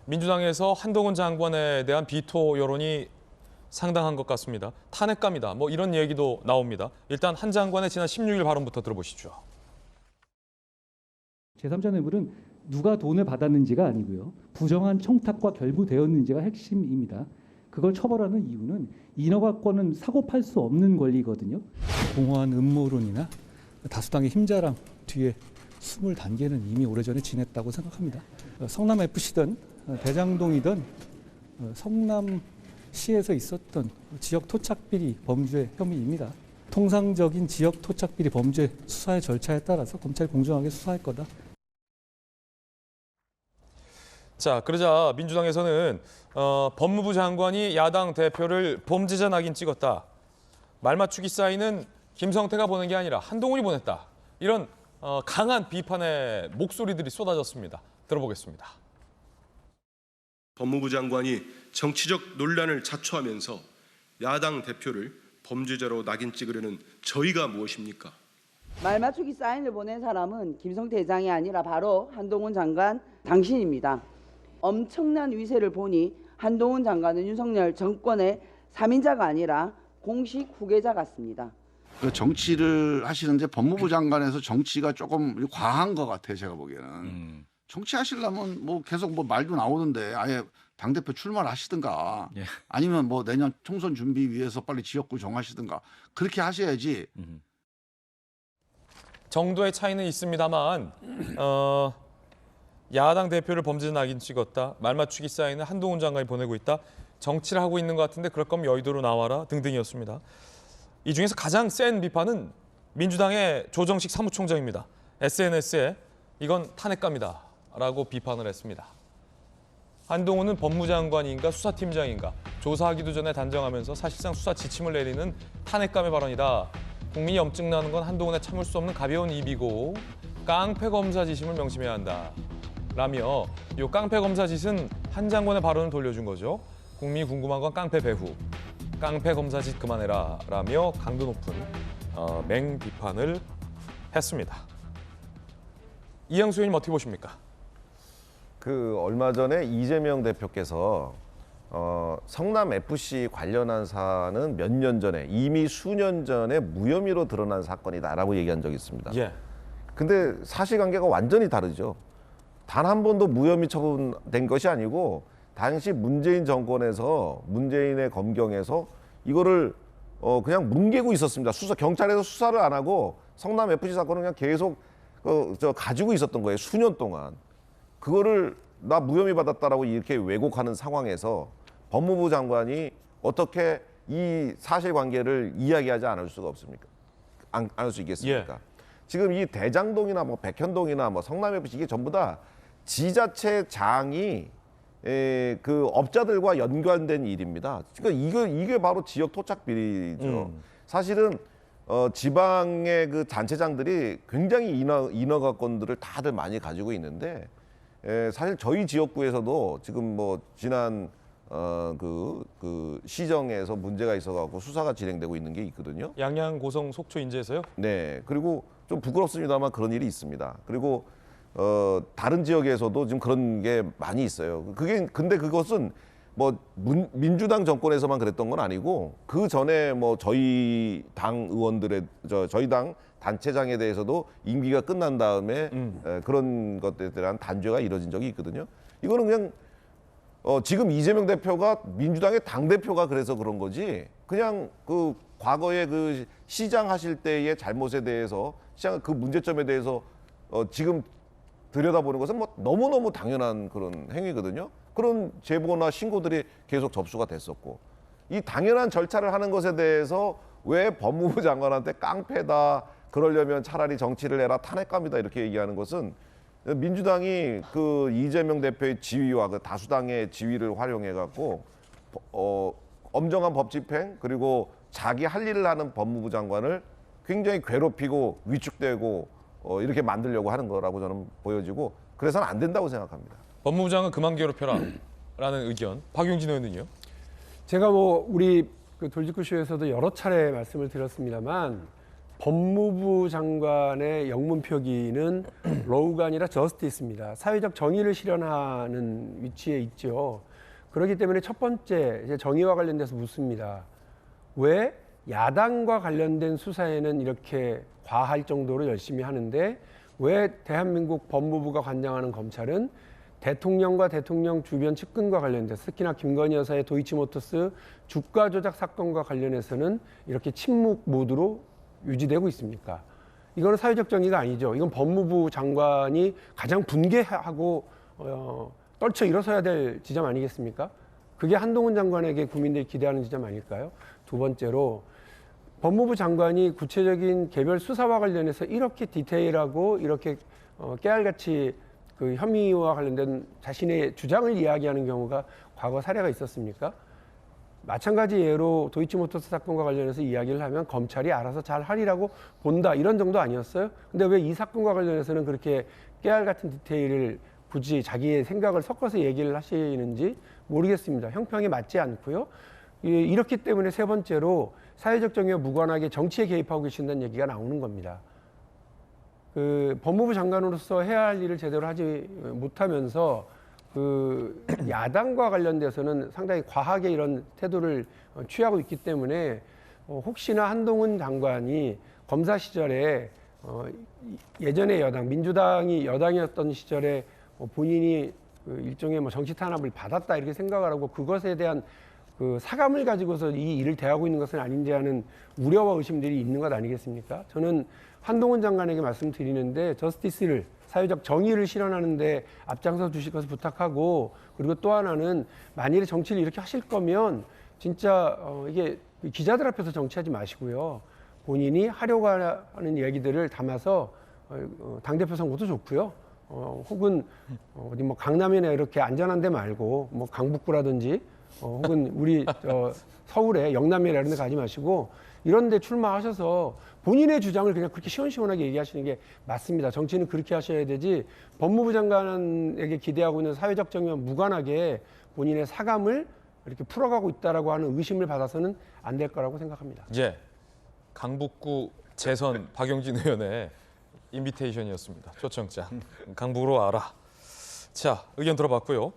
민주당에서 한동훈 장관에 대한 비토 여론이 상당한 것 같습니다. 탄핵감이다. 뭐 이런 얘기도 나옵니다. 일단 한 장관의 지난 16일 발언부터 들어보시죠. 제3자 뇌물은 누가 돈을 받았는지가 아니고요. 부정한 청탁과 결부되었는지가 핵심입니다. 그걸 처벌하는 이유는 인허가권은 사고 팔 수 없는 권리거든요. 공허한 음모론이나 다수당의 힘자랑 뒤에 숨을 단계는 이미 오래전에 지냈다고 생각합니다. 성남FC든 대장동이든 성남시에서 있었던 지역 토착비리 범죄 혐의입니다. 통상적인 지역 토착비리 범죄 수사의 절차에 따라서 검찰이 공정하게 수사할 거다. 자, 그러자 민주당에서는 법무부 장관이 야당 대표를 범죄자 낙인 찍었다. 말맞추기 사인은 김성태가 보낸 게 아니라 한동훈이 보냈다. 이런 강한 비판의 목소리들이 쏟아졌습니다. 들어보겠습니다. 법무부 장관이 정치적 논란을 자초하면서 야당 대표를 범죄자로 낙인 찍으려는 저희가 무엇입니까? 말맞추기 사인을 보낸 사람은 김성태 회장이 아니라 바로 한동훈 장관 당신입니다. 엄청난 위세를 보니 한동훈 장관은 윤석열 정권의 3인자가 아니라 공식 후계자 같습니다. 그 정치를 하시는데 법무부 장관에서 정치가 조금 과한 것 같아요. 제가 보기에는. 정치하시려면 뭐 계속 뭐 말도 나오는데 아예 당대표 출마를 하시든가 아니면 뭐 내년 총선 준비 위해서 빨리 지역구 정하시든가 그렇게 하셔야지. 정도의 차이는 있습니다만 야당 대표를 범죄자 낙인 찍었다. 말맞추기 사인은 한동훈 장관이 보내고 있다. 정치를 하고 있는 것 같은데 그럴 거면 여의도로 나와라 등등이었습니다. 이 중에서 가장 센 비판은 민주당의 조정식 사무총장입니다. SNS에 이건 탄핵감이다 라고 비판을 했습니다. 한동훈은 법무장관인가 수사팀장인가 조사하기도 전에 단정하면서 사실상 수사 지침을 내리는 탄핵감의 발언이다. 국민이 염증나는 건 한동훈의 참을 수 없는 가벼운 입이고 깡패 검사 지심을 명심해야 한다. 라며 이 깡패 검사 짓은 한 장관의 발언을 돌려준 거죠. 국민이 궁금한 건 깡패 배후. 깡패 검사 짓 그만해라 라며 강도 높은 맹 비판을 했습니다. 이양수 의원님 어떻게 보십니까? 그 얼마 전에 이재명 대표께서 성남 FC 관련한 사안은 몇 년 전에 이미 수년 전에 무혐의로 드러난 사건이다라고 얘기한 적이 있습니다. 예. 근데 사실관계가 완전히 다르죠. 단 한 번도 무혐의 처분된 것이 아니고 당시 문재인 정권에서 문재인의 검경에서 이거를 그냥 뭉개고 있었습니다. 경찰에서 수사를 안 하고 성남 FC 사건은 그냥 계속 가지고 있었던 거예요. 수년 동안. 그거를 나 무혐의 받았다라고 이렇게 왜곡하는 상황에서 법무부 장관이 어떻게 이 사실관계를 이야기하지 않을 수가 없습니까? 안 할 수 있겠습니까? 예. 지금 이 대장동이나 뭐 백현동이나 뭐 성남 FC 이게 전부 다 지자체장이 그 업자들과 연관된 일입니다. 그러니까 이게 바로 지역 토착 비리죠. 사실은 지방의 그 단체장들이 굉장히 인허가권들을 다들 많이 가지고 있는데 사실 저희 지역구에서도 지금 뭐 지난 그 시정에서 문제가 있어갖고 수사가 진행되고 있는 게 있거든요. 양양 고성 속초 인제에서요? 네. 그리고 좀 부끄럽습니다만 그런 일이 있습니다. 그리고 다른 지역에서도 지금 그런 게 많이 있어요. 근데 그것은 뭐 민주당 정권에서만 그랬던 건 아니고 그 전에 뭐 저희 당 의원들의 저희 당 단체장에 대해서도 임기가 끝난 다음에 그런 것들에 대한 단죄가 이뤄진 적이 있거든요. 이거는 그냥 지금 이재명 대표가 민주당의 당 대표가 그래서 그런 거지. 그냥 그 과거에 그 시장 하실 때의 잘못에 대해서 시장 그 문제점에 대해서 지금 들여다보는 것은 뭐 너무너무 당연한 그런 행위거든요. 그런 제보나 신고들이 계속 접수가 됐었고 이 당연한 절차를 하는 것에 대해서 왜 법무부 장관한테 깡패다 그러려면 차라리 정치를 해라 탄핵감이다 이렇게 얘기하는 것은 민주당이 그 이재명 대표의 지위와 그 다수당의 지위를 활용해 갖고 엄정한 법 집행 그리고 자기 할 일을 하는 법무부 장관을 굉장히 괴롭히고 위축되고 이렇게 만들려고 하는 거라고 저는 보여지고 그래서는 안 된다고 생각합니다. 법무부 장관 그만 괴롭혀라 라는 의견. 박용진 의원은요? 제가 뭐 우리 그 돌직구쇼에서도 여러 차례 말씀을 드렸습니다만 법무부 장관의 영문 표기는 로우가 아니라 저스티스입니다. 사회적 정의를 실현하는 위치에 있죠. 그렇기 때문에 첫 번째 이제 정의와 관련돼서 묻습니다. 왜 야당과 관련된 수사에는 이렇게 과할 정도로 열심히 하는데 왜 대한민국 법무부가 관장하는 검찰은 대통령과 대통령 주변 측근과 관련돼서 특히나 김건희 여사의 도이치모터스 주가 조작 사건과 관련해서는 이렇게 침묵 모드로 유지되고 있습니까? 이거는 사회적 정의가 아니죠. 이건 법무부 장관이 가장 분개하고 떨쳐 일어서야 될 지점 아니겠습니까? 그게 한동훈 장관에게 국민들이 기대하는 지점 아닐까요? 두 번째로 법무부 장관이 구체적인 개별 수사와 관련해서 이렇게 디테일하고 이렇게 깨알같이 그 혐의와 관련된 자신의 주장을 이야기하는 경우가 과거 사례가 있었습니까? 마찬가지 예로 도이치모터스 사건과 관련해서 이야기를 하면 검찰이 알아서 잘 하리라고 본다 이런 정도 아니었어요? 근데 왜 이 사건과 관련해서는 그렇게 깨알 같은 디테일을 굳이 자기의 생각을 섞어서 얘기를 하시는지 모르겠습니다. 형평에 맞지 않고요. 이렇기 때문에 세 번째로 사회적 정의와 무관하게 정치에 개입하고 계신다는 얘기가 나오는 겁니다. 그 법무부 장관으로서 해야 할 일을 제대로 하지 못하면서 그 야당과 관련돼서는 상당히 과하게 이런 태도를 취하고 있기 때문에 혹시나 한동훈 장관이 검사 시절에 예전에 여당 민주당이 여당이었던 시절에 본인이 그 일종의 뭐 정치 탄압을 받았다 이렇게 생각을 하고 그것에 대한 그 사감을 가지고서 이 일을 대하고 있는 것은 아닌지 하는 우려와 의심들이 있는 것 아니겠습니까? 저는 한동훈 장관에게 말씀드리는데 저스티스를 사회적 정의를 실현하는 데 앞장서 주실 것을 부탁하고 그리고 또 하나는 만일에 정치를 이렇게 하실 거면 진짜 이게 기자들 앞에서 정치하지 마시고요. 본인이 하려고 하는 얘기들을 담아서 당대표 선거도 좋고요. 혹은 어디 뭐 강남이나 이렇게 안전한 데 말고 뭐 강북구라든지 혹은 우리 서울에 영남이나 이런 데 가지 마시고 이런 데 출마하셔서 본인의 주장을 그냥 그렇게 시원시원하게 얘기하시는 게 맞습니다. 정치는 그렇게 하셔야 되지 법무부 장관에게 기대하고 있는 사회적 정의와 무관하게 본인의 사감을 이렇게 풀어가고 있다라고 하는 의심을 받아서는 안 될 거라고 생각합니다. 예, 강북구 재선 박용진 의원의 인비테이션이었습니다. 초청장. 강북으로 와라. 자, 의견 들어봤고요.